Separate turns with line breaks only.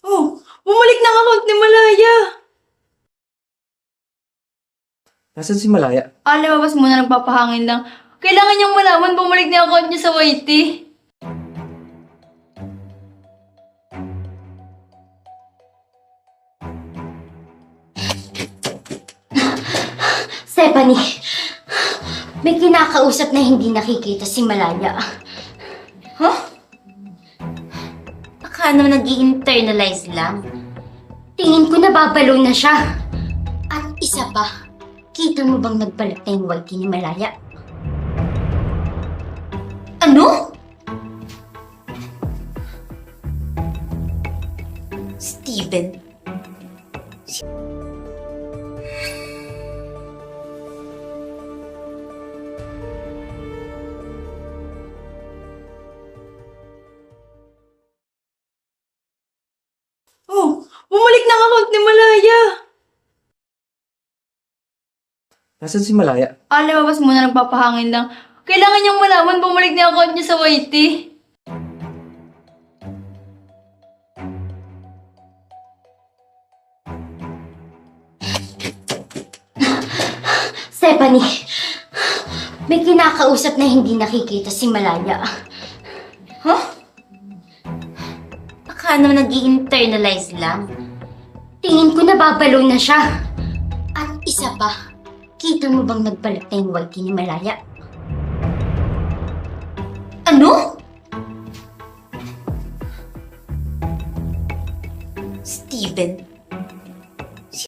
Oh, bumalik na ang account ni Malaya.
Nasaan si Malaya?
Lumabas muna, nagpapahangin lang. Kailangan niyang malaman bumalik na ang account niya sa YT.
Stephanie, may kinakausap na hindi nakikita si Malaya.
Huh?
Baka nag-i-internalize lang. Tingin ko nababalo na siya. At isa pa, kita mo bang nagbalat na yung YT ni Malaya?
Ano?
Steven.
Oh, bumalik na ang account ni Malaya.
Nasaan si Malaya?
Lumabas muna, nagpapahangin lang. Kailangan niyang malaman bumalik na ang account niya sa YT.
Stephanie, may kinakausap na hindi nakikita si Malaya.
Huh?
Baka nag-i-internalize lang. Tingin ko nababalo na siya. At isa pa, kita mo bang nagbalat na yung YT ni Malaya?
Ano?
Steven.